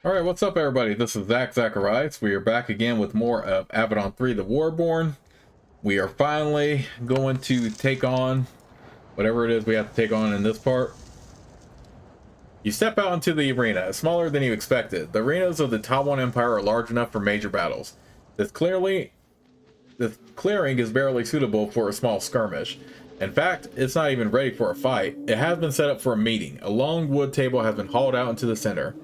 Alright, what's up everybody? This is Zacharias. We are back again with more of Avadon 3 the Warborn. We are finally going to take on whatever it is we have to take on in this part. You step out into the arena. It's smaller than you expected. The arenas of the Taiwan Empire are large enough for major battles. This clearing is barely suitable for a small skirmish. In fact, it's not even ready for a fight. It has been set up for a meeting. A long wood table has been hauled out into the center.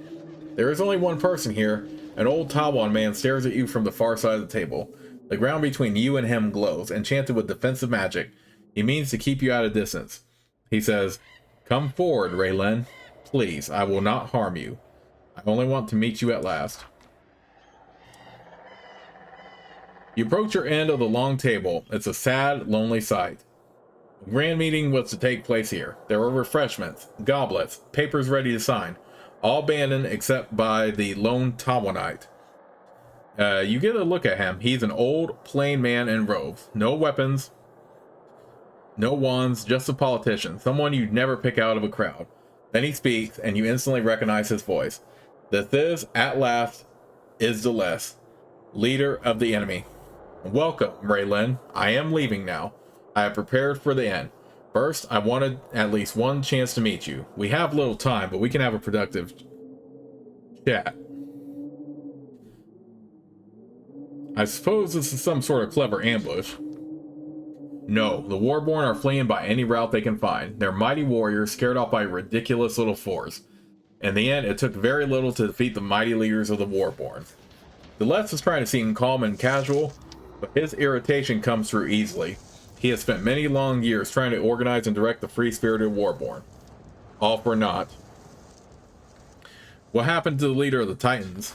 There is only one person here. An old Taiwan man stares at you from the far side of the table. The ground between you and him glows, enchanted with defensive magic. He means to keep you at a distance. He says, "Come forward, Raylen. Please, I will not harm you. I only want to meet you at last." You approach your end of the long table. It's a sad, lonely sight. A grand meeting was to take place here. There were refreshments, goblets, papers ready to sign. All abandoned except by the lone Taiwanite. You get a look at him. He's an old, plain man in robes. No weapons, no wands, just a politician. Someone you'd never pick out of a crowd. Then he speaks, and you instantly recognize his voice. This is, at last, is Deleuze, leader of the enemy. Welcome, Raylen. I am leaving now. I have prepared for the end. First, I wanted at least one chance to meet you. We have little time, but we can have a productive chat. I suppose this is some sort of clever ambush. No, the Warborn are fleeing by any route they can find. They're mighty warriors scared off by a ridiculous little force. In the end, it took very little to defeat the mighty leaders of the Warborn. Deleuze is trying to seem calm and casual, but his irritation comes through easily. He has spent many long years trying to organize and direct the free-spirited Warborn. All for naught. What happened to the leader of the Titans?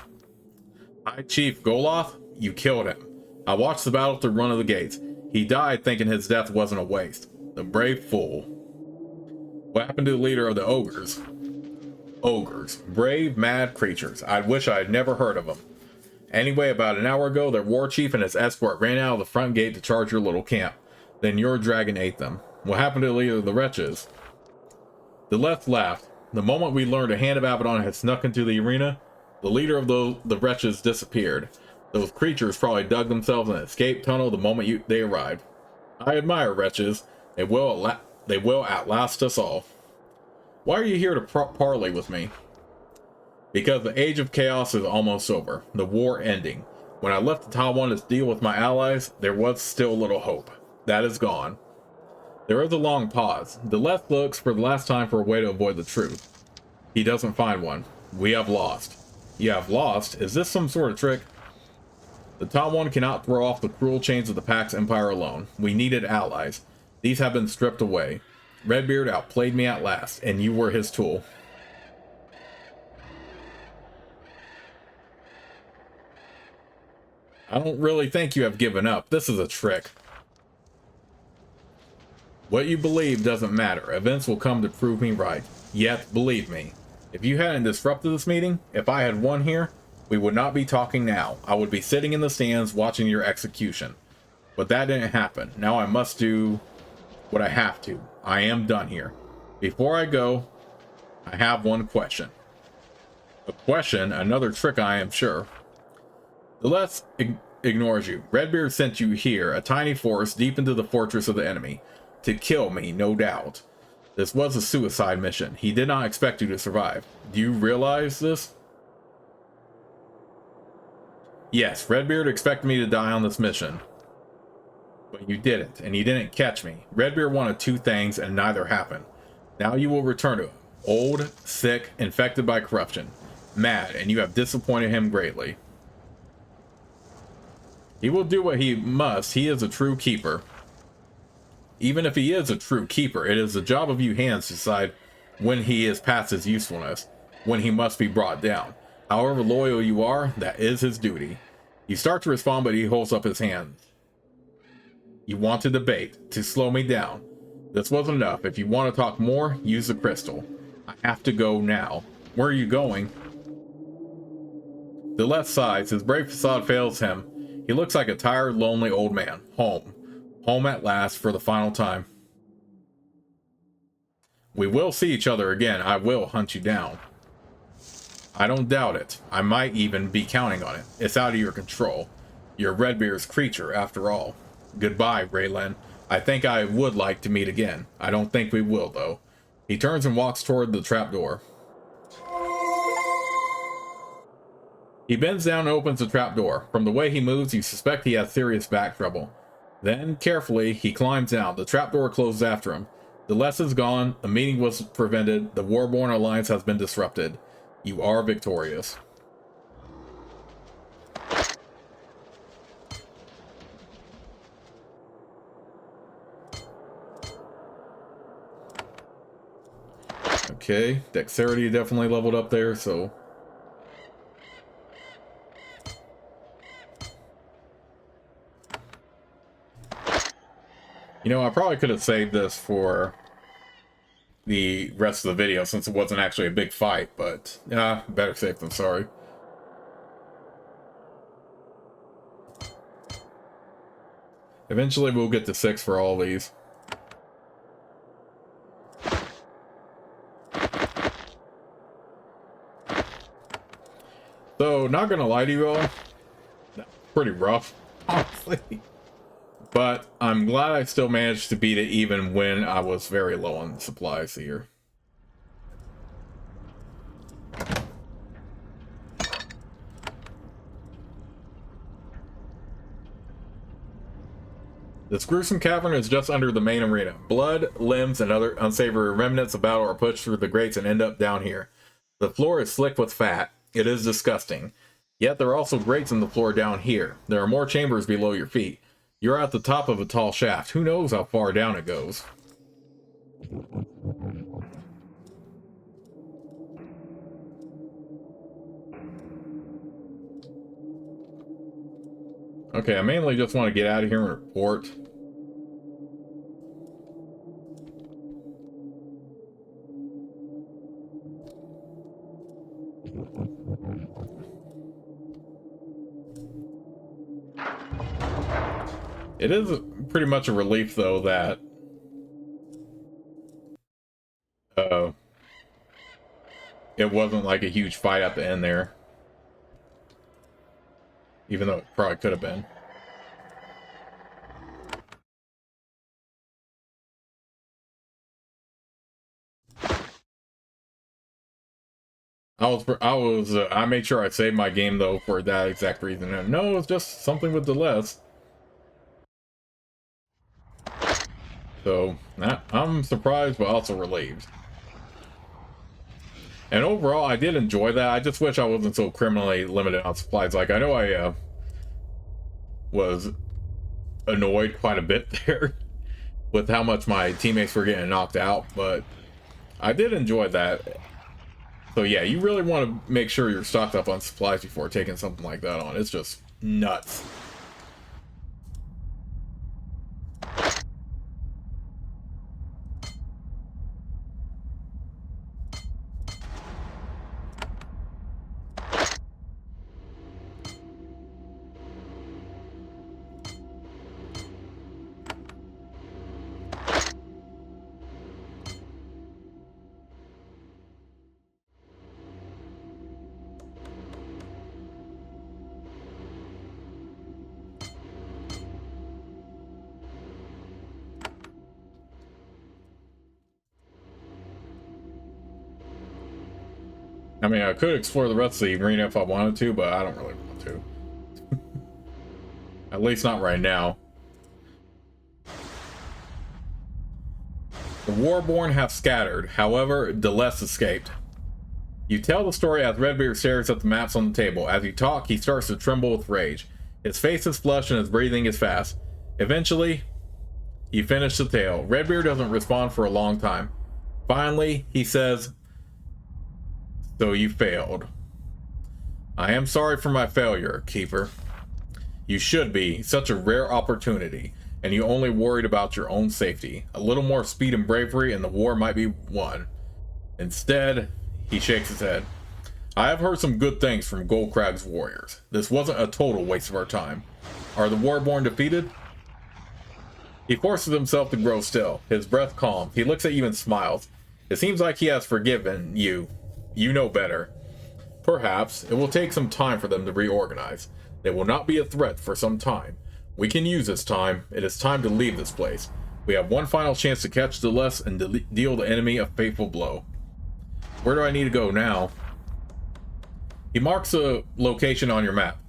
High Chief Goloth? You killed him. I watched the battle through one of the gates. He died thinking his death wasn't a waste. The brave fool. What happened to the leader of the ogres? Ogres. Brave, mad creatures. I wish I had never heard of them. Anyway, about an hour ago, their war chief and his escort ran out of the front gate to charge your little camp. Then your dragon ate them. What happened to the leader of the wretches? The left laughed. The moment we learned a hand of Avadon had snuck into the arena, the leader of the wretches disappeared. Those creatures probably dug themselves an escape tunnel the moment they arrived. I admire wretches. They will outlast us all. Why are you here to parley with me? Because the age of chaos is almost over. The war ending. When I left Taiwan to deal with my allies, there was still a little hope. That is gone. There is a long pause. The left looks for the last time for a way to avoid the truth. He doesn't find one. We have lost. You have lost? Is this some sort of trick? The Taiwan cannot throw off the cruel chains of the Pax Empire alone. We needed allies. These have been stripped away. Redbeard outplayed me at last, and you were his tool. I don't really think you have given up. This is a trick. What you believe doesn't matter. Events will come to prove me right. Yet, believe me, if you hadn't disrupted this meeting, if I had won here, we would not be talking now. I would be sitting in the stands watching your execution. But that didn't happen. Now I must do what I have to. I am done here. Before I go, I have one question. A question, another trick I am sure. The less ignores you. Redbeard sent you here, a tiny force deep into the fortress of the enemy. To kill me, no doubt. This was a suicide mission. He did not expect you to survive. Do you realize this? Yes, Redbeard expected me to die on this mission. But you didn't, and you didn't catch me. Redbeard wanted two things, and neither happened. Now you will return to him. Old, sick, infected by corruption. Mad, and you have disappointed him greatly. He will do what he must. He is a true keeper. Even if he is a true keeper, it is the job of you hands to decide when he is past his usefulness, when he must be brought down. However loyal you are, that is his duty. You start to respond, but he holds up his hands. You want to debate, to slow me down. This wasn't enough. If you want to talk more, use the crystal. I have to go now. Where are you going? The left sighs. His brave facade fails him. He looks like a tired, lonely old man. Home. Home at last for the final time. We will see each other again. I will hunt you down. I don't doubt it. I might even be counting on it. It's out of your control. You're Redbeard's creature, after all. Goodbye, Raylan. I think I would like to meet again. I don't think we will, though. He turns and walks toward the trapdoor. He bends down and opens the trapdoor. From the way he moves, you suspect he has serious back trouble. Then, carefully, he climbs down. The trapdoor closes after him. The less is gone, a meeting was prevented, the Warborn alliance has been disrupted. You are victorious. Okay, dexterity definitely leveled up there, so... You know, I probably could have saved this for the rest of the video since it wasn't actually a big fight, but yeah, better safe than sorry. Eventually we'll get to 6 for all these. So, not gonna lie to you all, pretty rough, honestly. But I'm glad I still managed to beat it even when I was very low on supplies here. This gruesome cavern is just under the main arena. Blood, limbs, and other unsavory remnants of battle are pushed through the grates and end up down here. The floor is slick with fat. It is disgusting. Yet there are also grates in the floor down here. There are more chambers below your feet. You're at the top of a tall shaft. Who knows how far down it goes? Okay, I mainly just want to get out of here and report. It is pretty much a relief, though, that it wasn't like a huge fight at the end there. Even though it probably could have been. I made sure I saved my game, though, for that exact reason. And no, it's just something with the list. So, I'm surprised, but also relieved. And overall, I did enjoy that. I just wish I wasn't so criminally limited on supplies. Like, I know I was annoyed quite a bit there with how much my teammates were getting knocked out, but I did enjoy that. So yeah, you really want to make sure you're stocked up on supplies before taking something like that on. It's just nuts. I mean, I could explore the rest of the arena if I wanted to, but I don't really want to. At least not right now. The Warborn have scattered. However, Deless escaped. You tell the story as Redbeard stares at the maps on the table. As you talk, he starts to tremble with rage. His face is flushed and his breathing is fast. Eventually, you finish the tale. Redbeard doesn't respond for a long time. Finally, he says, "So you failed. I am sorry for my failure, Keeper. You should be. Such a rare opportunity, and you only worried about your own safety. A little more speed and bravery, and the war might be won. Instead," he shakes his head, "I have heard some good things from Goldcrag's warriors. This wasn't a total waste of our time. Are the Warborn defeated?" He forces himself to grow still, his breath calm. He looks at you and smiles. It seems like he has forgiven you. You know better. Perhaps it will take some time for them to reorganize. They will not be a threat for some time. We can use this time. It is time to leave this place. We have one final chance to catch the less and deal the enemy a fateful blow. Where do I need to go now? He marks a location on your map.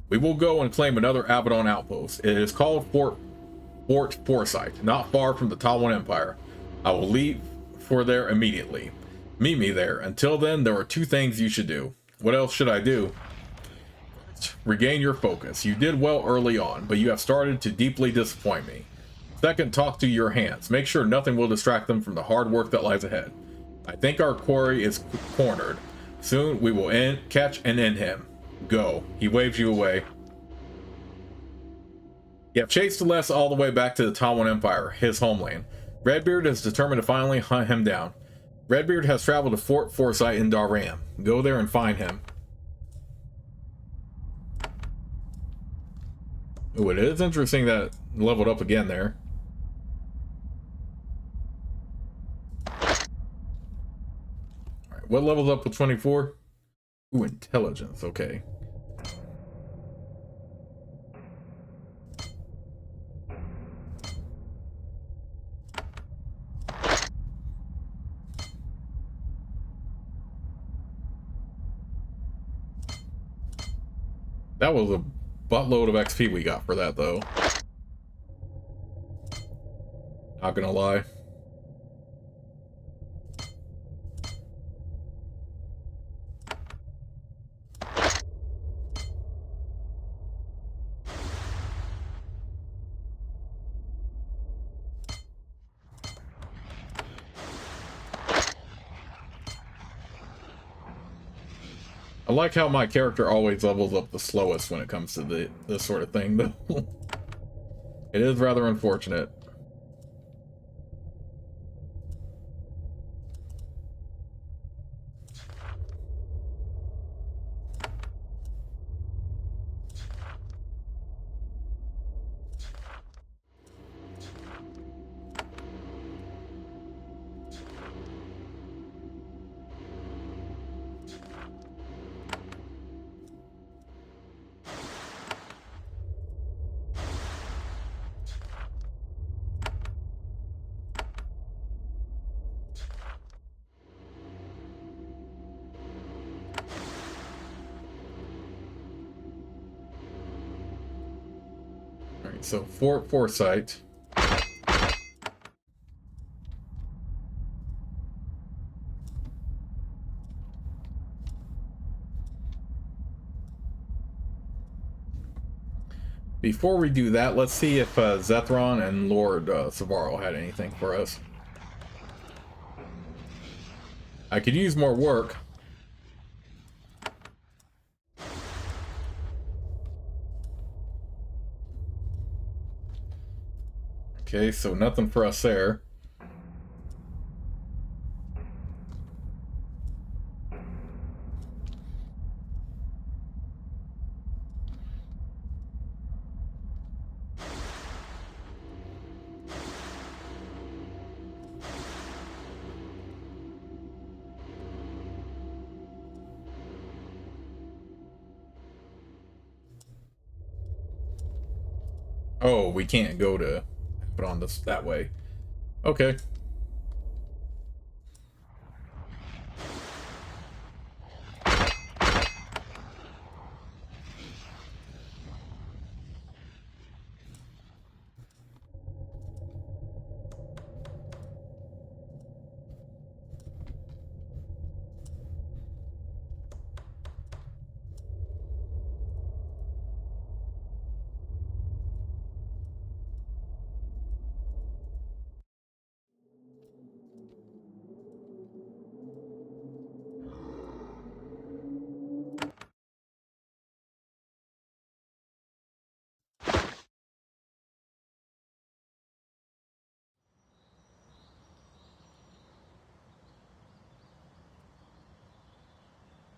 We will go and claim another Avadon outpost. It is called Fort Foresight, not far from the Tawan Empire. I will leave for there immediately. Meet me there. Until then, there are two things you should do. What else should I do? First, regain your focus. You did well early on, but you have started to deeply disappoint me. Second, talk to your hands. Make sure nothing will distract them from the hard work that lies ahead. I think our quarry is cornered. Soon we will catch and end him. Go. He waves you away. You have chased Celeste all the way back to the Tawan Empire, his homeland. Redbeard is determined to finally hunt him down. Redbeard has traveled to Fort Foresight in Daram. Go there and find him. Oh, it is interesting that it leveled up again there. Alright, what levels up with 24? Ooh, intelligence, okay. That was a buttload of XP we got for that, though. Not gonna lie. I like how my character always levels up the slowest when it comes to this sort of thing, though. It is rather unfortunate. So Fort Foresight. Before we do that, let's see if Zethron and Lord Savaro had anything for us. I could use more work. Okay, so nothing for us there. Oh, we can't go to put on this that way. Okay.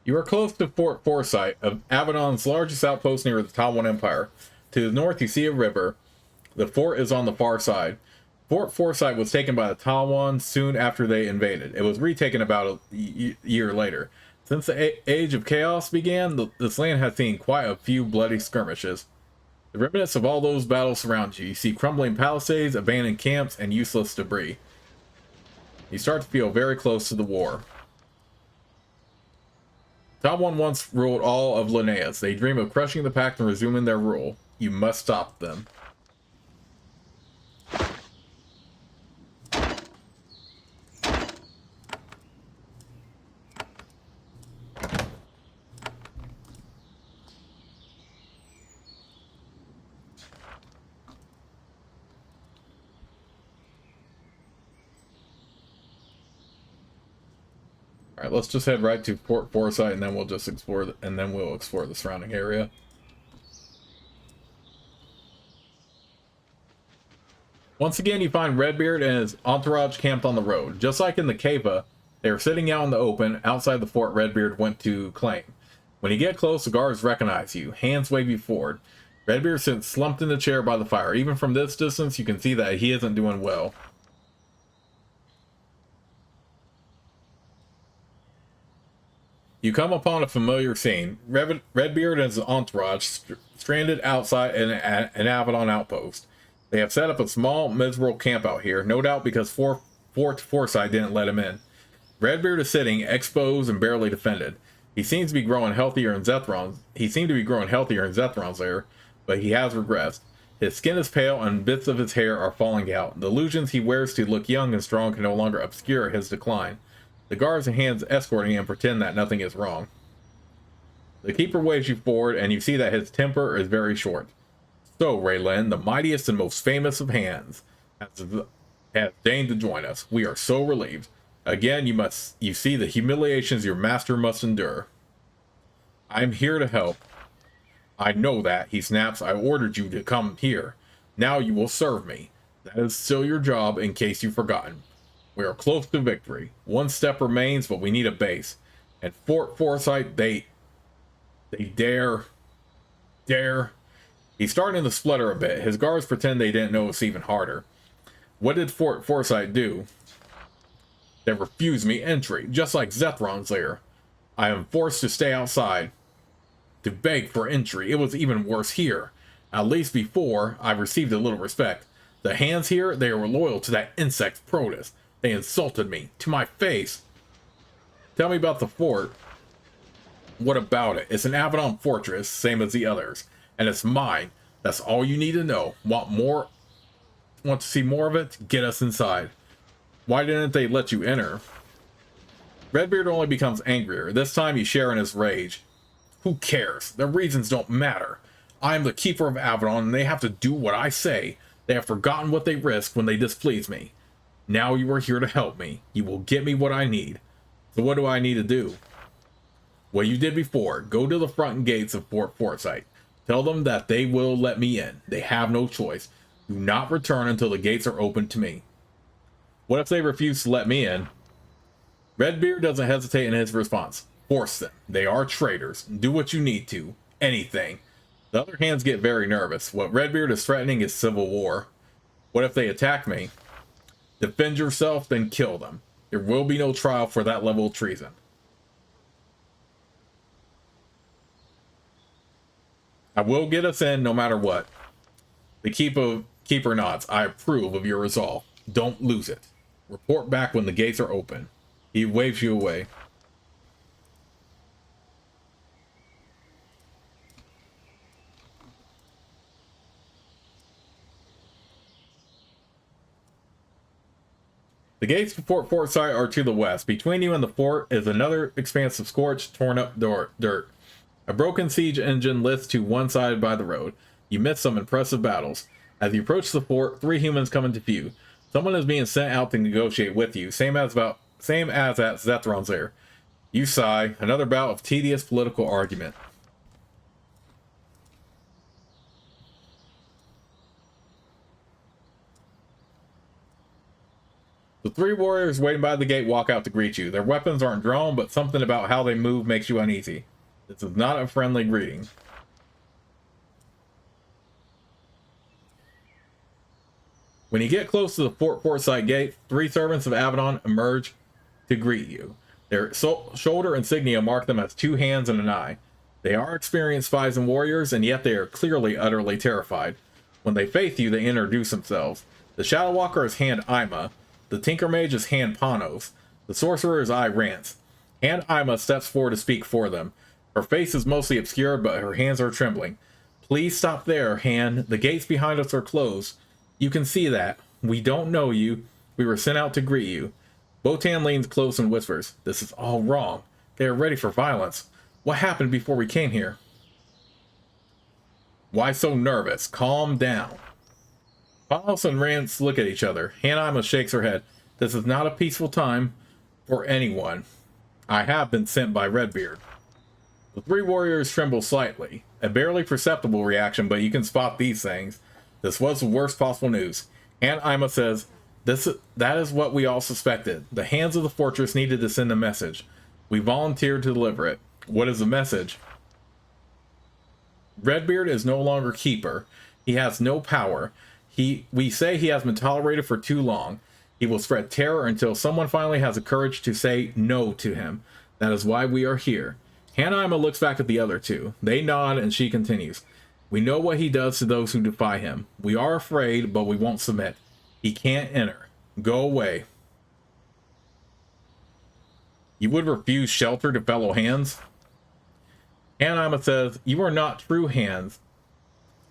You are close to Fort Foresight, of Avadon's largest outpost near the Tawan Empire. To the north, you see a river. The fort is on the far side. Fort Foresight was taken by the Tawan soon after they invaded. It was retaken about a year later. Since the Age of Chaos began, this land has seen quite a few bloody skirmishes. The remnants of all those battles surround you. You see crumbling palisades, abandoned camps, and useless debris. You start to feel very close to the war. Top One once ruled all of Linnaeus. They dream of crushing the pact and resuming their rule. You must stop them. All right, let's just head right to Fort Foresight, and then we'll just explore, we'll explore the surrounding area. Once again, you find Redbeard and his entourage camped on the road. Just like in the Cava, they were sitting out in the open outside the fort Redbeard went to claim. When you get close, the guards recognize you. Hands wave you forward. Redbeard sits slumped in the chair by the fire. Even from this distance, you can see that he isn't doing well. You come upon a familiar scene. Redbeard and his entourage stranded outside an Avadon outpost. They have set up a small, miserable camp out here, no doubt because Fort Foresight didn't let him in. Redbeard is sitting, exposed and barely defended. He seems to be growing healthier in Zethron's. Lair, but he has regressed. His skin is pale and bits of his hair are falling out. The illusions he wears to look young and strong can no longer obscure his decline. The guards and hands escorting him pretend that nothing is wrong. The keeper waves you forward, and you see that his temper is very short. So, Raylan, the mightiest and most famous of hands, has deigned to join us. We are so relieved. Again, you see the humiliations your master must endure. I am here to help. I know that, he snaps. I ordered you to come here. Now you will serve me. That is still your job, in case you've forgotten. We are close to victory. One step remains, but we need a base. And Fort Foresight, they dare. He's starting to splutter a bit. His guards pretend they didn't know it's even harder. What did Fort Foresight do? They refused me entry, just like Zethron's lair. I am forced to stay outside, to beg for entry. It was even worse here. At least before, I received a little respect. The hands here, they were loyal to that insect Protus. They insulted me, to my face. Tell me about the fort. What about it? It's an Avadon fortress, same as the others. And it's mine. That's all you need to know. Want to see more of it? Get us inside. Why didn't they let you enter? Redbeard only becomes angrier. This time you share in his rage. Who cares? Their reasons don't matter. I am the keeper of Avadon, and they have to do what I say. They have forgotten what they risked when they displeased me. Now you are here to help me. You will get me what I need. So what do I need to do? What you did before. Go to the front gates of Fort Foresight. Tell them that they will let me in. They have no choice. Do not return until the gates are open to me. What if they refuse to let me in? Redbeard doesn't hesitate in his response. Force them. They are traitors. Do what you need to. Anything. The other hands get very nervous. What Redbeard is threatening is civil war. What if they attack me? Defend yourself, then kill them. There will be no trial for that level of treason. I will get us in no matter what. The keeper nods. I approve of your resolve. Don't lose it. Report back when the gates are open. He waves you away. The gates to Fort Foresight are to the west. Between you and the fort is another expanse of scorched, torn up dirt. A broken siege engine lifts to one side by the road. You miss some impressive battles. As you approach the fort, 3 humans come into view. Someone is being sent out to negotiate with you, same as at Zethron's lair. You sigh. Another bout of tedious political argument. The 3 warriors waiting by the gate walk out to greet you. Their weapons aren't drawn, but something about how they move makes you uneasy. This is not a friendly greeting. When you get close to the Fort Foresight gate, 3 servants of Avadon emerge to greet you. Their shoulder insignia mark them as 2 hands and an eye. They are experienced spies and warriors, and yet they are clearly utterly terrified. When they face you, they introduce themselves. The Shadow Walker is Hand Ima. The Tinker Mage is Hand Panos. The Sorcerer is Eye Rance. Hand Ima steps forward to speak for them. Her face is mostly obscured, but her hands are trembling. Please stop there, Han. The gates behind us are closed. You can see that. We don't know you. We were sent out to greet you. Botan leans close and whispers, "This is all wrong. They are ready for violence. What happened before we came here?" Why so nervous? Calm down. Panos and Rance look at each other. Hanaima shakes her head. This is not a peaceful time for anyone. I have been sent by Redbeard. The 3 warriors tremble slightly. A barely perceptible reaction, but you can spot these things. This was the worst possible news. Hanaima says, that is what we all suspected. The hands of the fortress needed to send a message. We volunteered to deliver it. What is the message? Redbeard is no longer keeper. He has no power. We say he has been tolerated for too long. He will spread terror until someone finally has the courage to say no to him. That is why we are here. Hanaima looks back at the other 2. They nod and she continues. We know what he does to those who defy him. We are afraid, but we won't submit. He can't enter. Go away. You would refuse shelter to fellow hands? Hanaima says, you are not true hands.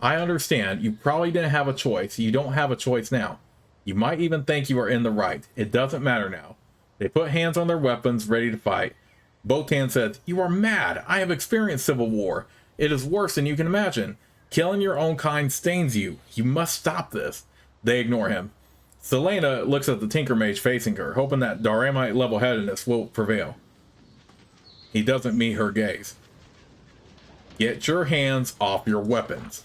I understand. You probably didn't have a choice. You don't have a choice now. You might even think you are in the right. It doesn't matter now. They put hands on their weapons, ready to fight. Botan says, you are mad. I have experienced civil war. It is worse than you can imagine. Killing your own kind stains you. You must stop this. They ignore him. Selena looks at the Tinker Mage facing her, hoping that Daramite level-headedness will prevail. He doesn't meet her gaze. Get your hands off your weapons.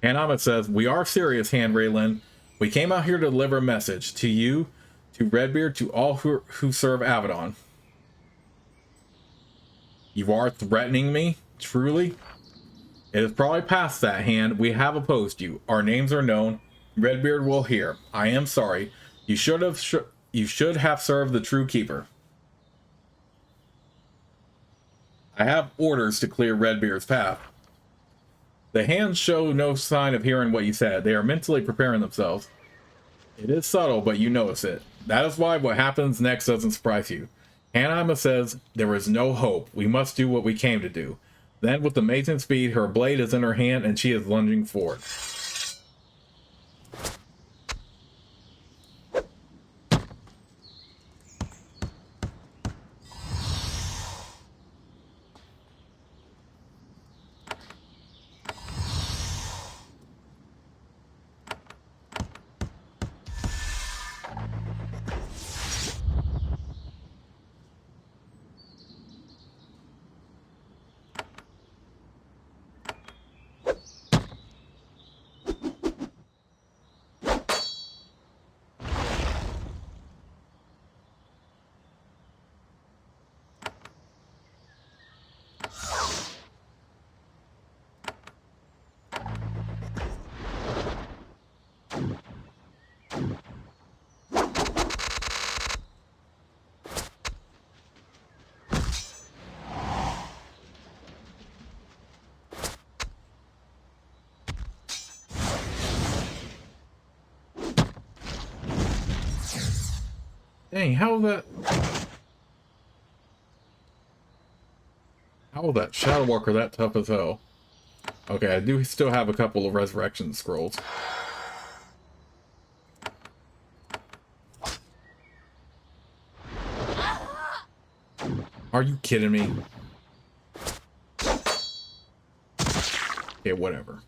Hanaima says, we are serious, Han Raylin. We came out here to deliver a message to you, to Redbeard, to all who serve Avadon. You are threatening me? Truly? It is probably past that, Han. We have opposed you. Our names are known. Redbeard will hear. I am sorry. You should have served the true keeper. I have orders to clear Redbeard's path. The hands show no sign of hearing what you said. They are mentally preparing themselves. It is subtle, but you notice it. That is why what happens next doesn't surprise you. Hanaima says, there is no hope. We must do what we came to do. Then, with amazing speed, her blade is in her hand and she is lunging forward. Dang, how was that Shadow Walker that tough as hell? Okay, I do still have a couple of resurrection scrolls. Are you kidding me? Okay, whatever.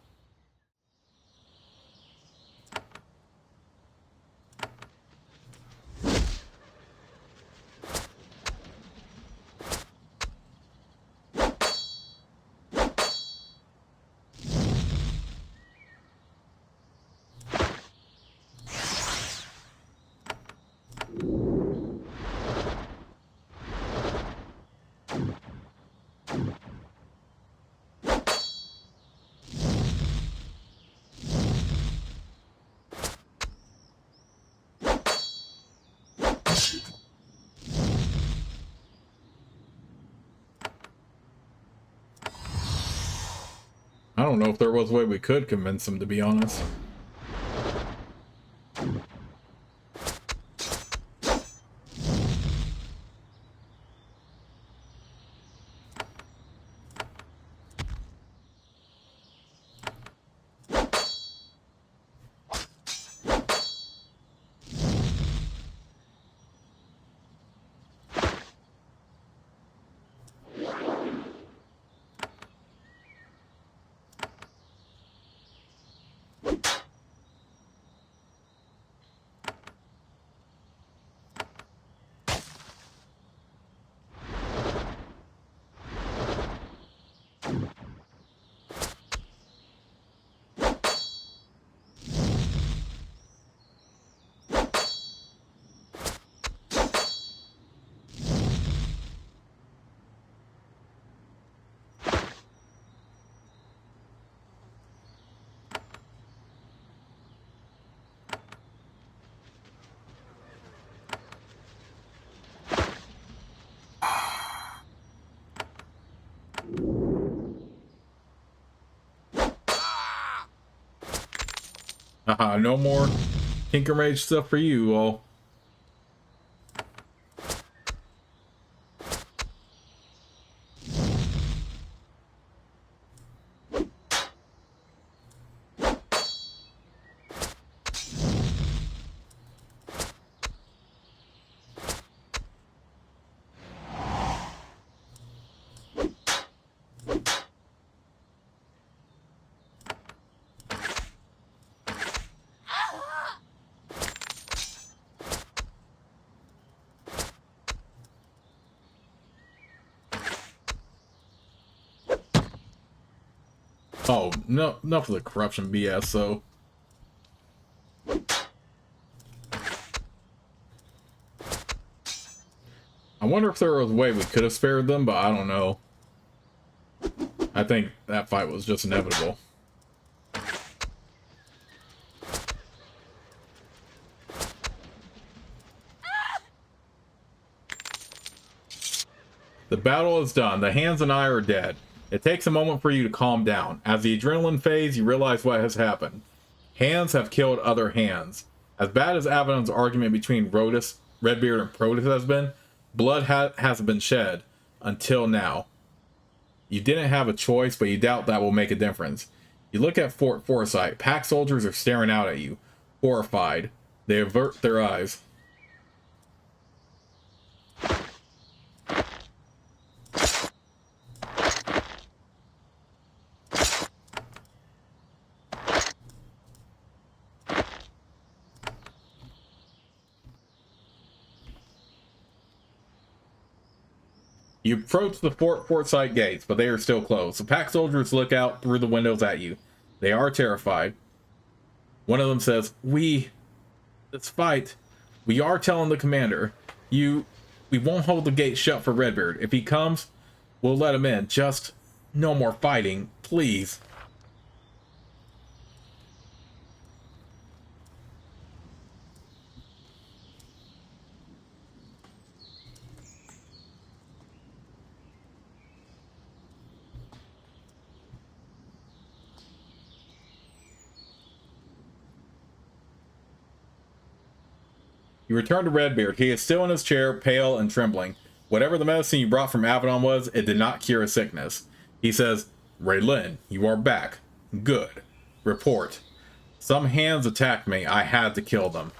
don't know if there was a way we could convince him, to be honest. Haha, no more Tinker Mage stuff for you all. Oh, no, enough of the corruption BS, so. I wonder if there was a way we could have spared them, but I don't know. I think that fight was just inevitable. The battle is done. The hands and I are dead. It takes a moment for you to calm down. As the adrenaline fades, you realize what has happened. Hands have killed other hands. As bad as Avadon's argument between Redbeard and Protus has been, blood hasn't been shed until now. You didn't have a choice, but you doubt that will make a difference. You look at Fort Foresight. Pack soldiers are staring out at you, horrified. They avert their eyes. You approach the Fort Foresight gates, but they are still closed. The pack soldiers look out through the windows at you. They are terrified. One of them says, let's fight. We are telling the commander. We won't hold the gate shut for Redbeard. If he comes, we'll let him in. Just no more fighting, please. You return to Redbeard. He is still in his chair, pale and trembling. Whatever the medicine you brought from Avadon was, it did not cure his sickness. He says, Raylin, you are back. Good. Report. Some hands attacked me. I had to kill them.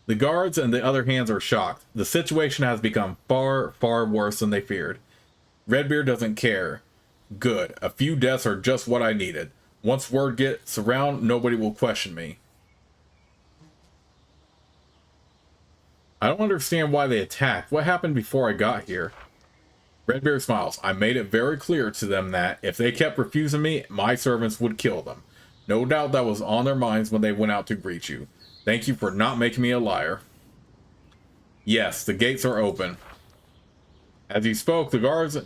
The guards and the other hands are shocked. The situation has become far, far worse than they feared. Redbeard doesn't care. Good. A few deaths are just what I needed. Once word gets around, nobody will question me. I don't understand why they attacked. What happened before I got here? Redbeard smiles. I made it very clear to them that if they kept refusing me, my servants would kill them. No doubt that was on their minds when they went out to greet you. Thank you for not making me a liar. Yes, the gates are open. As he spoke, the guards'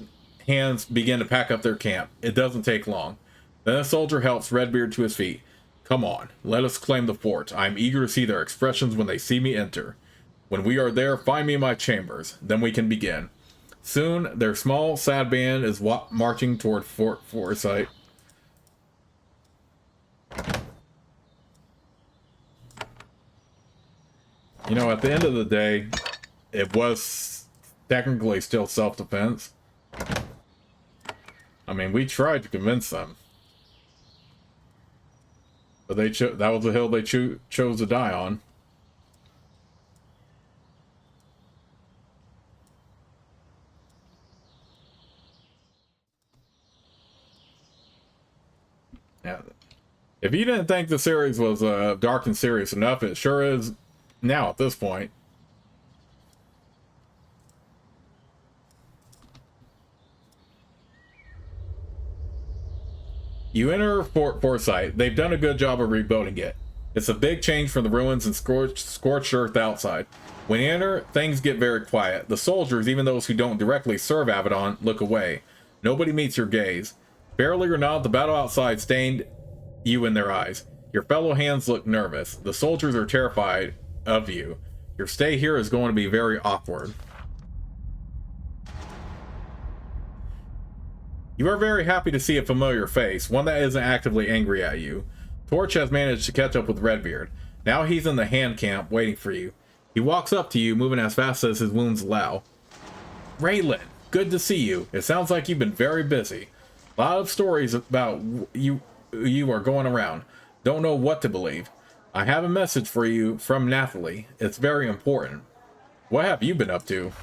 hands begin to pack up their camp. It doesn't take long. Then a soldier helps Redbeard to his feet. Come on, let us claim the fort. I am eager to see their expressions when they see me enter. When we are there, find me in my chambers. Then we can begin. Soon, their small, sad band is marching toward Fort Foresight. You know, at the end of the day, it was technically still self-defense. I mean, we tried to convince them. But that was the hill they chose to die on. Yeah. If you didn't think the series was dark and serious enough, it sure is now at this point. You enter Fort Foresight. They've done a good job of rebuilding it. It's a big change from the ruins and scorched earth outside. When you enter, things get very quiet. The soldiers, even those who don't directly serve Avadon, look away. Nobody meets your gaze. Barely or not, the battle outside stained you in their eyes. Your fellow hands look nervous. The soldiers are terrified of you. Your stay here is going to be very awkward. You are very happy to see a familiar face, one that isn't actively angry at you. Torch has managed to catch up with Redbeard. Now he's in the hand camp, waiting for you. He walks up to you, moving as fast as his wounds allow. Raylan, good to see you. It sounds like you've been very busy. A lot of stories about you are going around. Don't know what to believe. I have a message for you from Nathalie. It's very important. What have you been up to?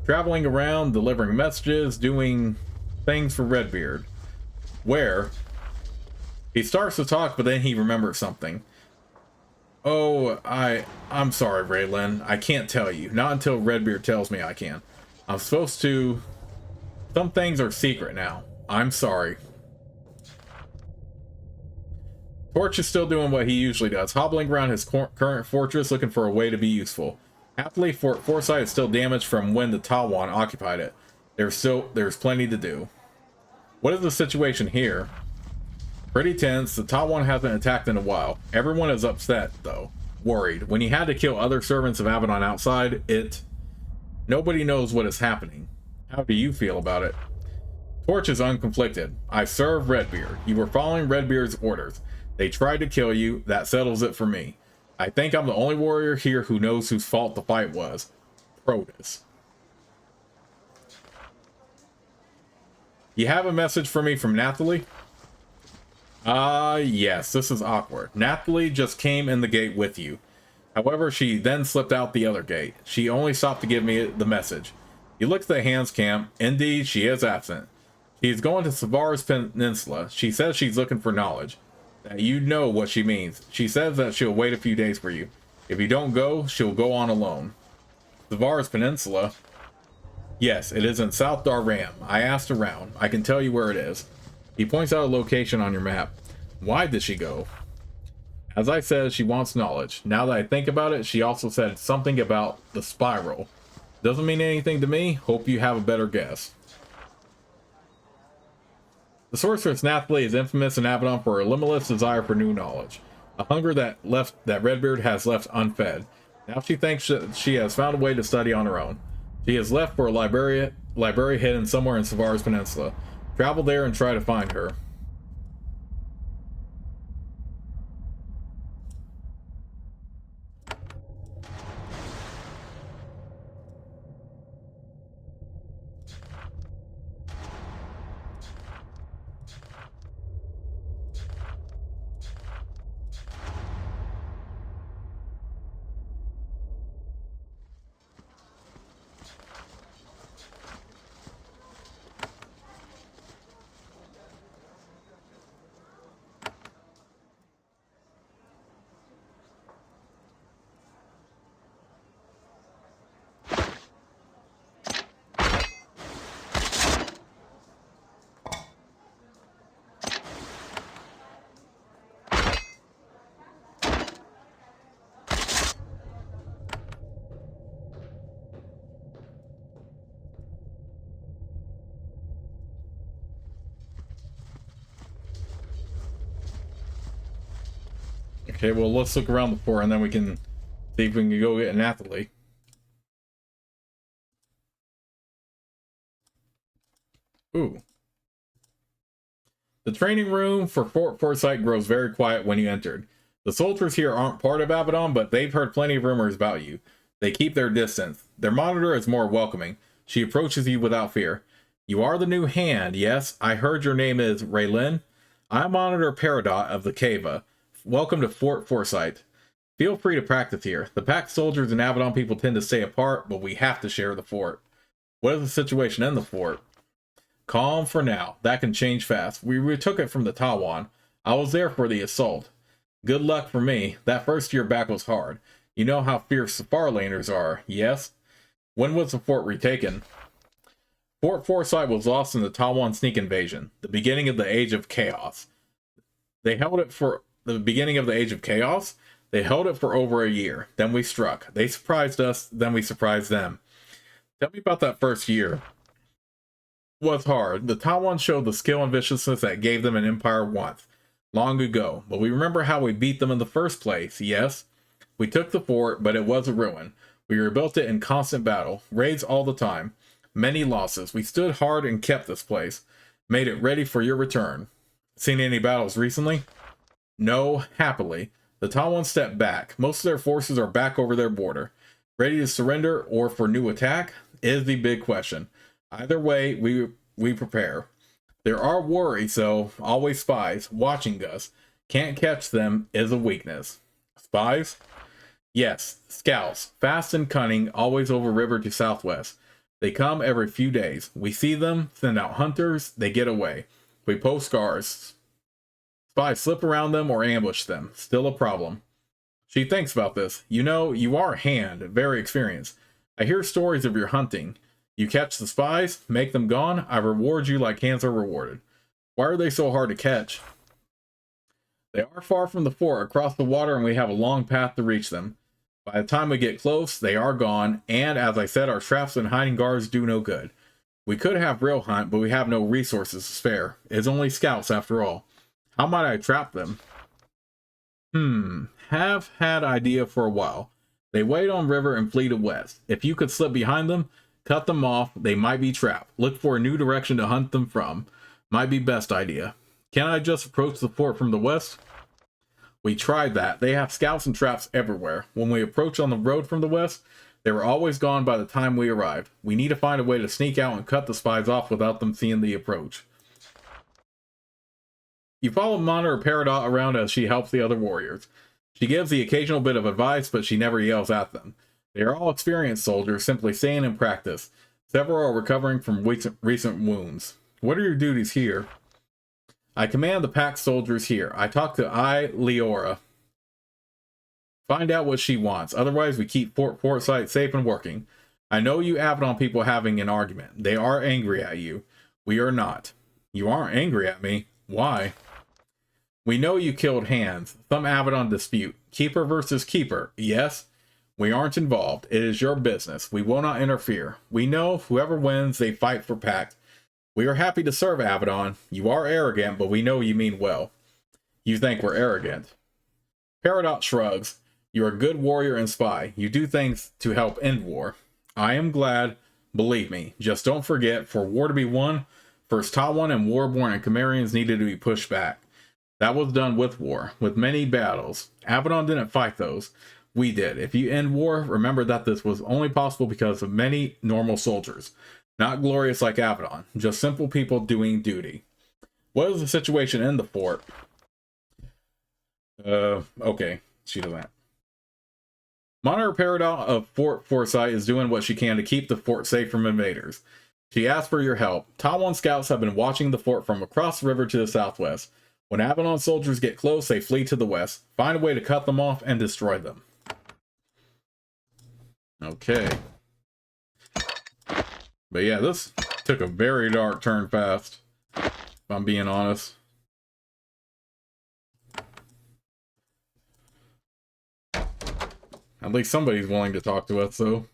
Traveling around, delivering messages, doing things for Redbeard. Where? He starts to talk, but then he remembers something. Oh, I'm sorry, Raylan. I can't tell you. Not until Redbeard tells me I can. I'm supposed to... Some things are secret now. I'm sorry. Torch is still doing what he usually does, hobbling around his current fortress looking for a way to be useful. Happily, Fort Foresight is still damaged from when the Tawan occupied it. There's plenty to do. What is the situation here? Pretty tense. The Tawan hasn't attacked in a while. Everyone is upset, though. Worried. When he had to kill other servants of Avadon outside, nobody knows what is happening. How do you feel about it? Torch is unconflicted. I serve Redbeard. You were following Redbeard's orders. They tried to kill you. That settles it for me. I think I'm the only warrior here who knows whose fault the fight was. Protus. You have a message for me from Nathalie? Yes, this is awkward. Nathalie just came in the gate with you. However, she then slipped out the other gate. She only stopped to give me the message. You look at the Hands camp. Indeed, she is absent. She is going to Savara's Peninsula. She says she's looking for knowledge. You know what she means. She says that she'll wait a few days for you. If you don't go, she'll go on alone. Savara's Peninsula? Yes, it is in South Darram. I asked around. I can tell you where it is. He points out a location on your map. Why did she go? As I said, she wants knowledge. Now that I think about it, she also said something about the spiral. Doesn't mean anything to me. Hope you have a better guess. The sorceress Nathalie is infamous in Avadon for her limitless desire for new knowledge. A hunger that Redbeard has left unfed. Now she thinks that she has found a way to study on her own. She has left for a library hidden somewhere in Savara's Peninsula. Travel there and try to find her. Okay, well, let's look around the fort and then we can see if we can go get an athlete. Ooh. The training room for Fort Foresight grows very quiet when you entered. The soldiers here aren't part of Avadon, but they've heard plenty of rumors about you. They keep their distance. Their monitor is more welcoming. She approaches you without fear. You are the new hand, yes? I heard your name is Raylin. I'm Monitor Peridot of the Cava. Welcome to Fort Foresight. Feel free to practice here. The Pact soldiers and Avadon people tend to stay apart, but we have to share the fort. What is the situation in the fort? Calm for now. That can change fast. We retook it from the Tawan. I was there for the assault. Good luck for me. That first year back was hard. You know how fierce the far laners are, yes? When was the fort retaken? Fort Foresight was lost in the Tawan sneak invasion, the beginning of the Age of Chaos. They held it for the beginning of the Age of Chaos? They held it for over a year. Then we struck. They surprised us, then we surprised them. Tell me about that first year. It was hard. The Tawan showed the skill and viciousness that gave them an empire once, long ago. But we remember how we beat them in the first place, yes? We took the fort, but it was a ruin. We rebuilt it in constant battle, raids all the time. Many losses. We stood hard and kept this place. Made it ready for your return. Seen any battles recently? No, happily. The Tawan stepped back. Most of their forces are back over their border. Ready to surrender or for new attack is the big question. Either way, we prepare. There are worries, though. Always spies, watching us. Can't catch them is a weakness. Spies? Yes, scouts. Fast and cunning, always over river to southwest. They come every few days. We see them, send out hunters, they get away. We post scars. Spies slip around them or ambush them. Still a problem. She thinks about this. You know, you are a hand, very experienced. I hear stories of your hunting. You catch the spies, make them gone, I reward you like hands are rewarded. Why are they so hard to catch? They are far from the fort, across the water, and we have a long path to reach them. By the time we get close, they are gone, and as I said, our traps and hiding guards do no good. We could have real hunt, but we have no resources to spare. It's only scouts after all. How might I trap them? Have had idea for a while. They wait on river and flee to west. If you could slip behind them, cut them off, they might be trapped. Look for a new direction to hunt them from. Might be best idea. Can I just approach the fort from the west? We tried that. They have scouts and traps everywhere. When we approach on the road from the west, they were always gone by the time we arrived. We need to find a way to sneak out and cut the spies off without them seeing the approach. You follow Monitor Peridot around as she helps the other warriors. She gives the occasional bit of advice, but she never yells at them. They are all experienced soldiers, simply staying in practice. Several are recovering from recent wounds. What are your duties here? I command the Pact soldiers here. I talk to Leora. Find out what she wants. Otherwise, we keep Fort Foresight safe and working. I know you Avadon people having an argument. They are angry at you. We are not. You aren't angry at me. Why? We know you killed hands. Some Avadon dispute. Keeper versus keeper. Yes? We aren't involved. It is your business. We will not interfere. We know whoever wins, they fight for Pact. We are happy to serve Avadon. You are arrogant, but we know you mean well. You think we're arrogant. Peridot shrugs. You're a good warrior and spy. You do things to help end war. I am glad. Believe me. Just don't forget, for war to be won, first Tawan and Warborn and Chimerians needed to be pushed back. That was done with war, with many battles. Avadon didn't fight those. We did. If you end war, remember that this was only possible because of many normal soldiers. Not glorious like Avadon, just simple people doing duty. What is the situation in the fort? Okay, she doesn't. Monitor Peridot of Fort Foresight is doing what she can to keep the fort safe from invaders. She asked for your help. Tawan scouts have been watching the fort from across the river to the southwest. When Avadon soldiers get close, they flee to the west. Find a way to cut them off and destroy them. Okay. But yeah, this took a very dark turn fast, if I'm being honest. At least somebody's willing to talk to us, though.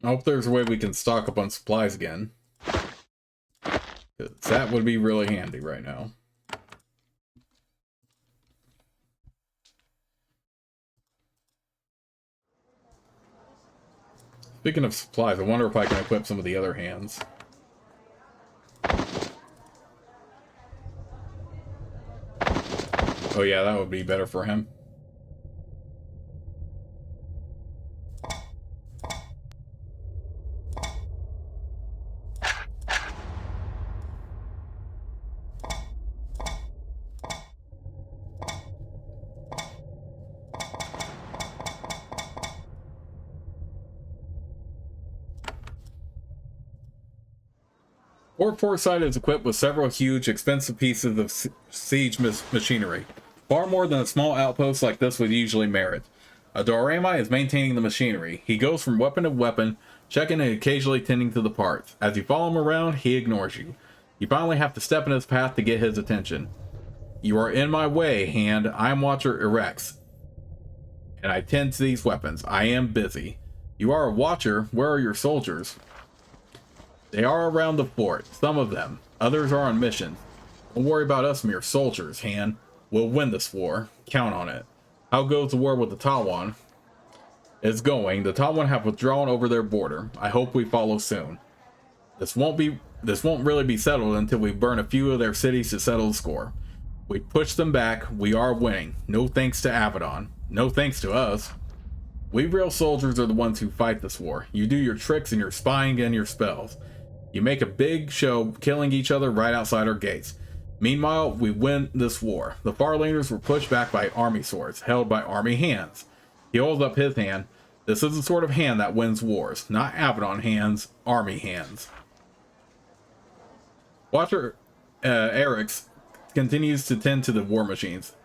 I hope there's a way we can stock up on supplies again. 'Cause that would be really handy right now. Speaking of supplies, I wonder if I can equip some of the other hands. Oh yeah, that would be better for him. Fort Foresight is equipped with several huge, expensive pieces of siege machinery, far more than a small outpost like this would usually merit. A Dorama is maintaining the machinery. He goes from weapon to weapon, checking and occasionally tending to the parts. As you follow him around, he ignores you. You finally have to step in his path to get his attention. You are in my way, Hand. I am Watcher Erex, and I tend to these weapons. I am busy. You are a Watcher. Where are your soldiers? They are around the fort, some of them. Others are on missions. Don't worry about us mere soldiers, Han. We'll win this war. Count on it. How goes the war with the Tawan? It's going. The Tawan have withdrawn over their border. I hope we follow soon. This won't really be settled until we burn a few of their cities to settle the score. We push them back. We are winning. No thanks to Avadon. No thanks to us. We real soldiers are the ones who fight this war. You do your tricks and your spying and your spells. You make a big show killing each other right outside our gates. Meanwhile, we win this war. The Farlanders were pushed back by army swords, held by army hands. He holds up his hand. This is the sort of hand that wins wars, not Avadon hands, army hands. Watcher Eric's continues to tend to the war machines,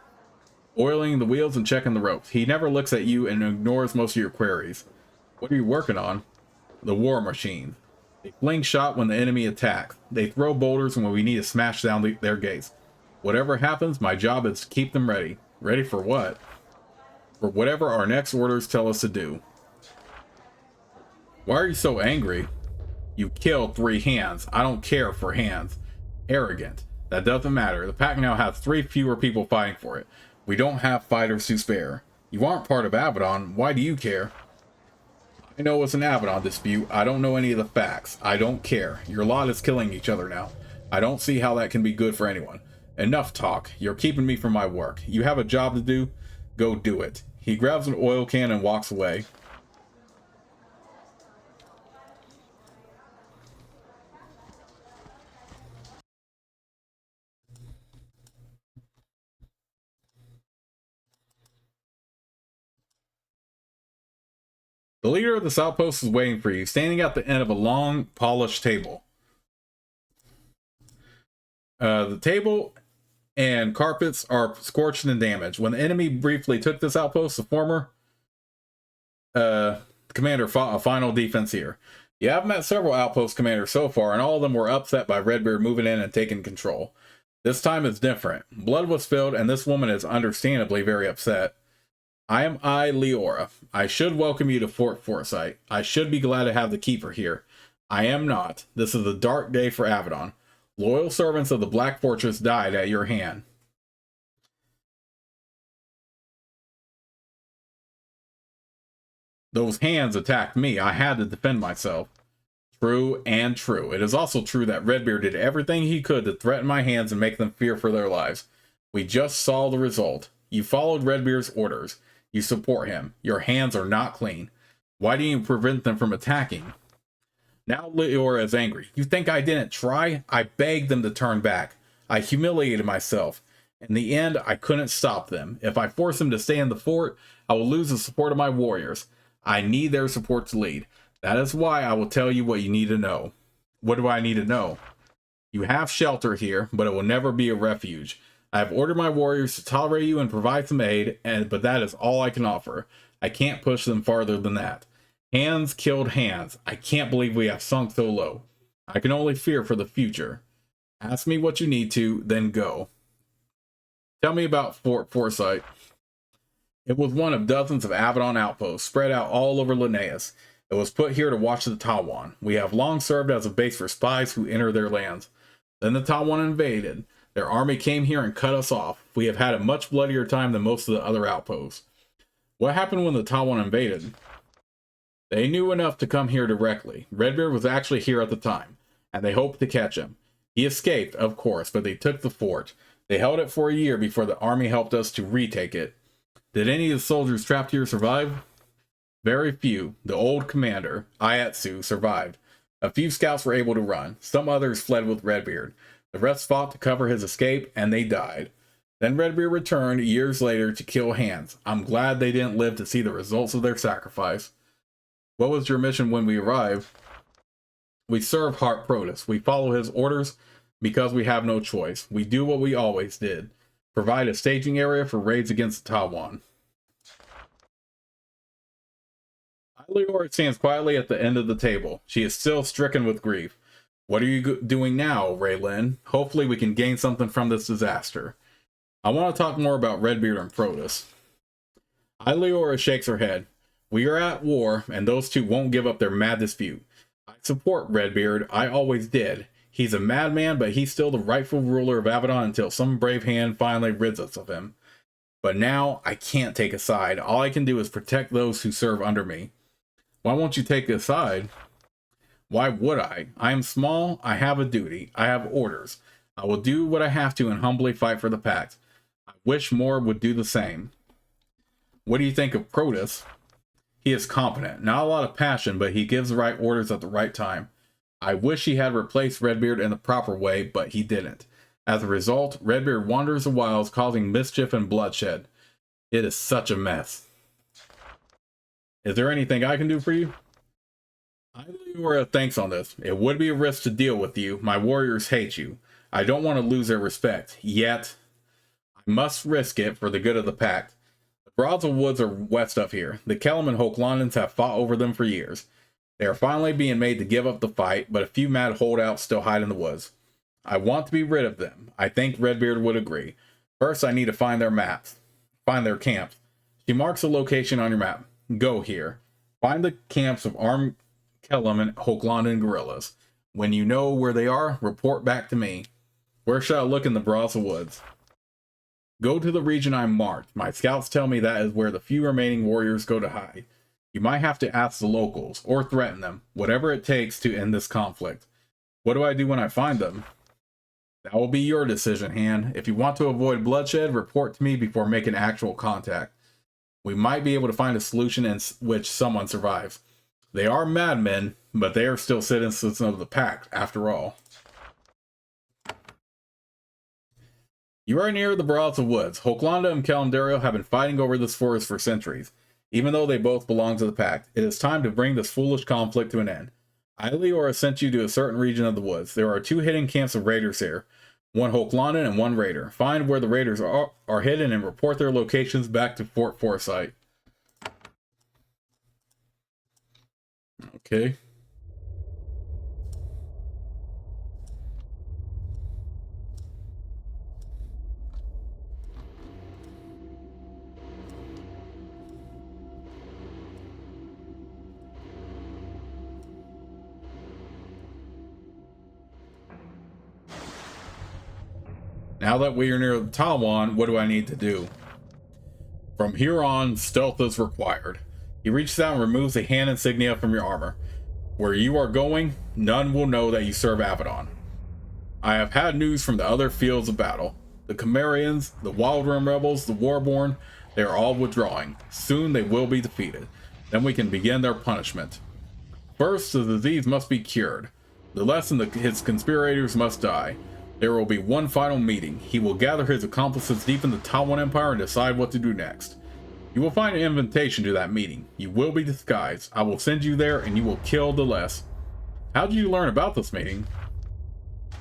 oiling the wheels and checking the ropes. He never looks at you and ignores most of your queries. What are you working on? The war machine. They fling shot when the enemy attacks. They throw boulders when we need to smash down their gates. Whatever happens, my job is to keep them ready. Ready for what? For whatever our next orders tell us to do. Why are you so angry? You killed 3 hands. I don't care for hands. Arrogant. That doesn't matter. The pack now has 3 fewer people fighting for it. We don't have fighters to spare. You aren't part of Avadon. Why do you care? I know it's an Avadon dispute. I don't know any of the facts. I don't care. Your lot is killing each other now. I don't see how that can be good for anyone. Enough talk. You're keeping me from my work. You have a job to do. Go do it. He grabs an oil can and walks away. The leader of this outpost is waiting for you, standing at the end of a long, polished table. The table and carpets are scorched and damaged. When the enemy briefly took this outpost, the former commander fought a final defense here. You have met several outpost commanders so far, and all of them were upset by Redbeard moving in and taking control. This time is different. Blood was spilled, and this woman is understandably very upset. I am Leora. I should welcome you to Fort Foresight. I should be glad to have the Keeper here. I am not. This is a dark day for Avadon. Loyal servants of the Black Fortress died at your hand. Those hands attacked me. I had to defend myself. True and true. It is also true that Redbeard did everything he could to threaten my hands and make them fear for their lives. We just saw the result. You followed Redbeard's orders. You support him. Your hands are not clean. Why do you prevent them from attacking? Now Leora is angry. You think I didn't try? I begged them to turn back. I humiliated myself. In the end, I couldn't stop them. If I force them to stay in the fort, I will lose the support of my warriors. I need their support to lead. That is why I will tell you what you need to know. What do I need to know? You have shelter here, but it will never be a refuge. I have ordered my warriors to tolerate you and provide some aid, but that is all I can offer. I can't push them farther than that. Hands killed hands. I can't believe we have sunk so low. I can only fear for the future. Ask me what you need to, then go. Tell me about Fort Foresight. It was one of dozens of Avadon outposts spread out all over Linnaeus. It was put here to watch the Tawan. We have long served as a base for spies who enter their lands. Then the Tawan invaded. Their army came here and cut us off. We have had a much bloodier time than most of the other outposts. What happened when the Tawan invaded? They knew enough to come here directly. Redbeard was actually here at the time, and they hoped to catch him. He escaped, of course, but they took the fort. They held it for a year before the army helped us to retake it. Did any of the soldiers trapped here survive? Very few. The old commander, Ayatsu, survived. A few scouts were able to run. Some others fled with Redbeard. The rest fought to cover his escape, and they died. Then Redbeard returned years later to kill Hands. I'm glad they didn't live to see the results of their sacrifice. What was your mission when we arrived? We serve Hart Protus. We follow his orders because we have no choice. We do what we always did. Provide a staging area for raids against the Tawan. Leora stands quietly at the end of the table. She is still stricken with grief. What are you doing now, Raylin? Hopefully we can gain something from this disaster. I want to talk more about Redbeard and Protus. Leora shakes her head. We are at war, and those two won't give up their mad dispute. I support Redbeard. I always did. He's a madman, but he's still the rightful ruler of Avadon until some brave hand finally rids us of him. But now, I can't take a side. All I can do is protect those who serve under me. Why won't you take a side? Why would I? I am small, I have a duty, I have orders. I will do what I have to and humbly fight for the pact. I wish more would do the same. What do you think of Protus? He is competent, not a lot of passion, but he gives the right orders at the right time. I wish he had replaced Redbeard in the proper way, but he didn't. As a result, Redbeard wanders the wilds, causing mischief and bloodshed. It is such a mess. Is there anything I can do for you? Leora thanks on this. It would be a risk to deal with you. My warriors hate you. I don't want to lose their respect. Yet, I must risk it for the good of the pact. The Broads of Woods are west of here. The Kellum and Hochlandans have fought over them for years. They are finally being made to give up the fight, but a few mad holdouts still hide in the woods. I want to be rid of them. I think Redbeard would agree. First, I need to find their maps. Find their camps. She marks a location on your map. Go here. Find the camps of armed Kellum and Hochlandan guerrillas. When you know where they are, report back to me. Where shall I look in the Broads of Woods? Go to the region I marked. My scouts tell me that is where the few remaining warriors go to hide. You might have to ask the locals, or threaten them, whatever it takes to end this conflict. What do I do when I find them? That will be your decision, Han. If you want to avoid bloodshed, report to me before making actual contact. We might be able to find a solution in which someone survives. They are madmen, but they are still citizens of the pact, after all. You are near the Broads of Woods. Hochlanda and Calendario have been fighting over this forest for centuries. Even though they both belong to the pact, it is time to bring this foolish conflict to an end. Leora sent you to a certain region of the woods. There are 2 hidden camps of raiders here. One Hochlandan and one raider. Find where the raiders are hidden and report their locations back to Fort Foresight. Okay. Now that we are near the Tawan, what do I need to do? From here on, stealth is required. He reaches out and removes a hand insignia from your armor. Where you are going, none will know that you serve Avadon. I have had news from the other fields of battle. The Chimerians, the Wild Rim Rebels, the Warborn, they are all withdrawing. Soon they will be defeated. Then we can begin their punishment. First, the disease must be cured. The less and his conspirators must die. There will be one final meeting. He will gather his accomplices deep in the Tawan Empire and decide what to do next. You will find an invitation to that meeting. You will be disguised. I will send you there and you will kill the less. How did you learn about this meeting?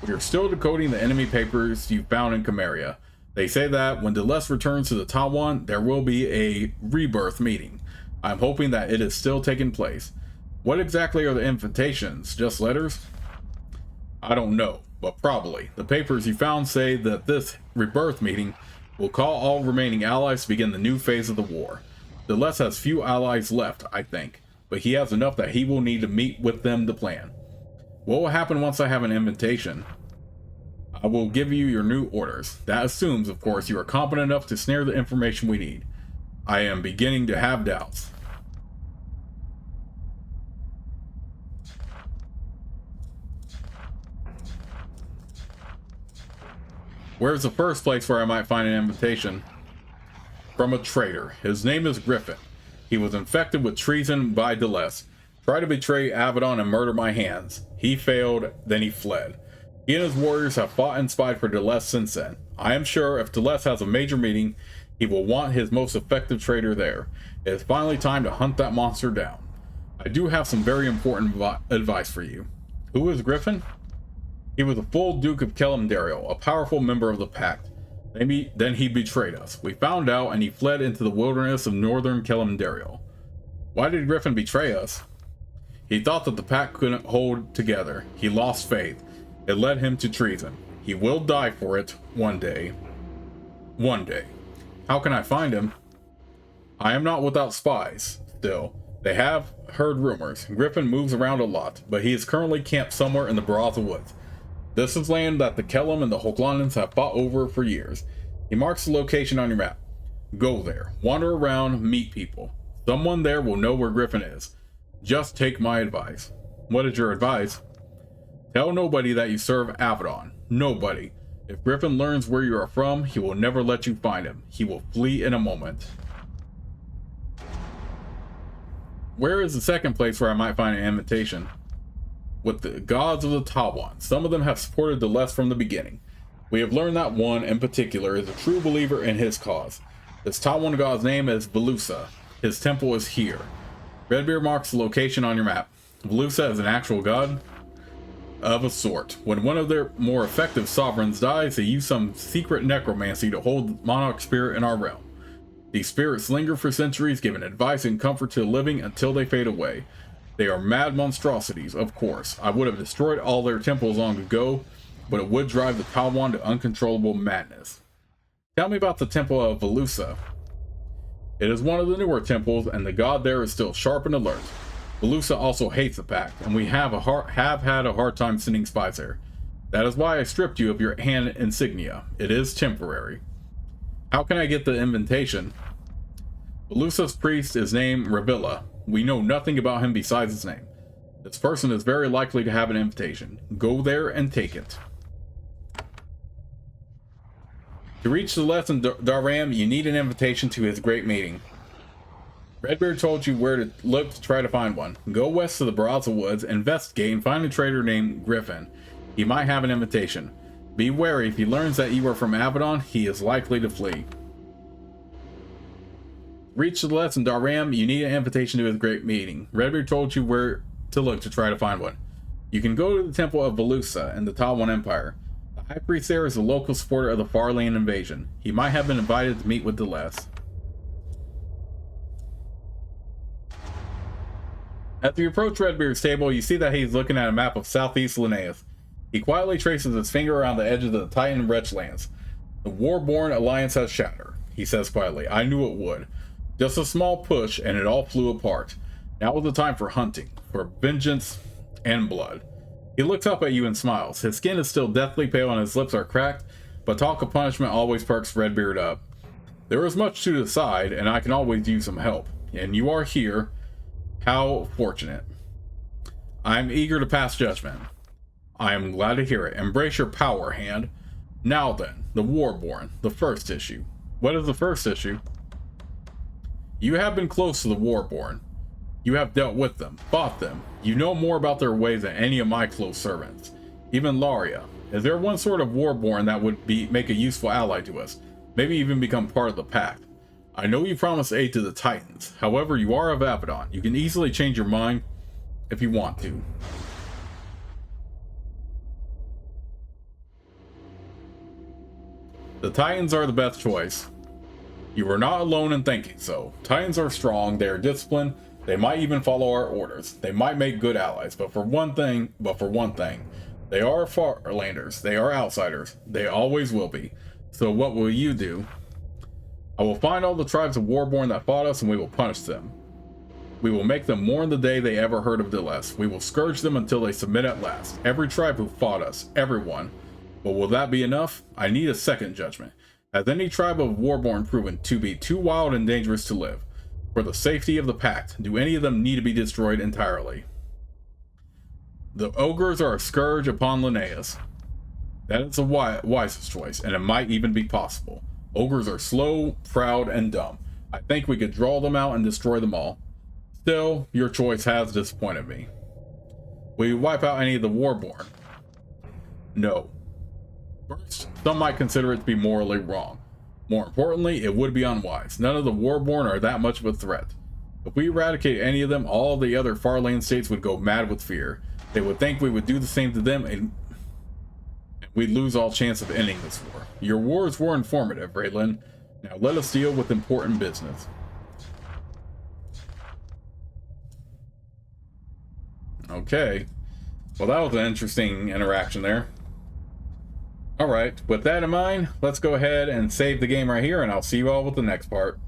We are still decoding the enemy papers you found in Chimeria. They say that when Deless returns to the Tawan, there will be a rebirth meeting. I'm hoping that it is still taking place. What exactly are the invitations? Just letters? I don't know, but probably. The papers you found say that this rebirth meeting will call all remaining allies to begin the new phase of the war. Deless has few allies left, I think, but he has enough that he will need to meet with them to plan. What will happen once I have an invitation? I will give you your new orders. That assumes, of course, you are competent enough to snare the information we need. I am beginning to have doubts. Where's the first place where I might find an invitation? From a traitor. His name is Griffin. He was infected with treason by Deleuze. Tried to betray Avadon and murder my hands. He failed, then he fled. He and his warriors have fought and spied for Deleuze since then. I am sure if Deleuze has a major meeting, he will want his most effective traitor there. It is finally time to hunt that monster down. I do have some very important advice for you. Who is Griffin? He was a full Duke of Kelemdario, a powerful member of the Pact. Then he betrayed us. We found out and he fled into the wilderness of northern Kelemdario. Why did Griffin betray us? He thought that the Pact couldn't hold together. He lost faith. It led him to treason. He will die for it one day. One day. How can I find him? I am not without spies. Still, they have heard rumors. Griffin moves around a lot, but he is currently camped somewhere in the Baraza Woods. This is land that the Kellum and the Hochlandans have fought over for years. He marks the location on your map. Go there, wander around, meet people. Someone there will know where Griffin is. Just take my advice. What is your advice? Tell nobody that you serve Avadon. Nobody. If Griffin learns where you are from, he will never let you find him. He will flee in a moment. Where is the second place where I might find an invitation? With the gods of the Tawan. Some of them have supported Deleuze from the beginning. We have learned that one, in particular, is a true believer in his cause. This Tawan god's name is Velusa. His temple is here. Redbeard marks the location on your map. Velusa is an actual god? Of a sort. When one of their more effective sovereigns dies, they use some secret necromancy to hold the monarch spirit in our realm. These spirits linger for centuries, giving advice and comfort to the living until they fade away. They are mad monstrosities, of course. I would have destroyed all their temples long ago, but it would drive the Tawan to uncontrollable madness. Tell me about the temple of Velusa. It is one of the newer temples, and the god there is still sharp and alert. Velusa also hates the Pact, and we have had a hard time sending spies there. That is why I stripped you of your hand insignia. It is temporary. How can I get the invitation? Velusa's priest is named Revilla. We know nothing about him besides his name. This person is very likely to have an invitation. Go there and take it. To reach the lesson Daram, you need an invitation to his great meeting. Redbeard told you where to look to try to find one. Go west to the Baraza Woods, investigate, and find a trader named Griffin. He might have an invitation. Be wary, if he learns that you are from Avadon, he is likely to flee. Reach the lesson Daram, you need an invitation to his great meeting. Redbeard told you where to look to try to find one. You can go to the temple of Velusa in the Tawan Empire. The High Priest there is a local supporter of the Farlian invasion. He might have been invited to meet with Deleuze. As you approach Redbeard's table, you see that he's looking at a map of southeast Linnaeus. He quietly traces his finger around the edge of the Titan Wretchlands. The Warborn alliance has shattered, he says quietly. I knew it would. Just a small push, and it all flew apart. Now is the time for hunting, for vengeance and blood. He looks up at you and smiles. His skin is still deathly pale and his lips are cracked, but talk of punishment always perks Redbeard up. There is much to decide, and I can always use some help. And you are here. How fortunate. I am eager to pass judgment. I am glad to hear it. Embrace your power, Hand. Now then, the Warborn, the first issue. What is the first issue? You have been close to the Warborn. You have dealt with them, fought them. You know more about their ways than any of my close servants. Even Laria. Is there one sort of Warborn that would make a useful ally to us? Maybe even become part of the Pact. I know you promised aid to the Titans. However, you are of Avadon. You can easily change your mind if you want to. The Titans are the best choice. You are not alone in thinking so. Titans are strong, they are disciplined, they might even follow our orders. They might make good allies, but for one thing, they are Farlanders, they are outsiders, they always will be. So what will you do? I will find all the tribes of Warborn that fought us and we will punish them. We will make them mourn the day they ever heard of Deless. We will scourge them until they submit at last. Every tribe who fought us, everyone. But will that be enough? I need a second judgment. Has any tribe of Warborn proven to be too wild and dangerous to live? For the safety of the pact, do any of them need to be destroyed entirely? The ogres are a scourge upon Linnaeus. That is the wisest choice, and it might even be possible. Ogres are slow, proud, and dumb. I think we could draw them out and destroy them all. Still, your choice has disappointed me. Will you wipe out any of the Warborn? No. First, some might consider it to be morally wrong. More importantly, it would be unwise. None of the Warborn are that much of a threat. If we eradicate any of them, all the other Farland states would go mad with fear. They would think we would do the same to them, and we'd lose all chance of ending this war. Your wars were informative, Raylan. Now let us deal with important business. Okay. Well, that was an interesting interaction there. Alright, with that in mind, let's go ahead and save the game right here, and I'll see you all with the next part.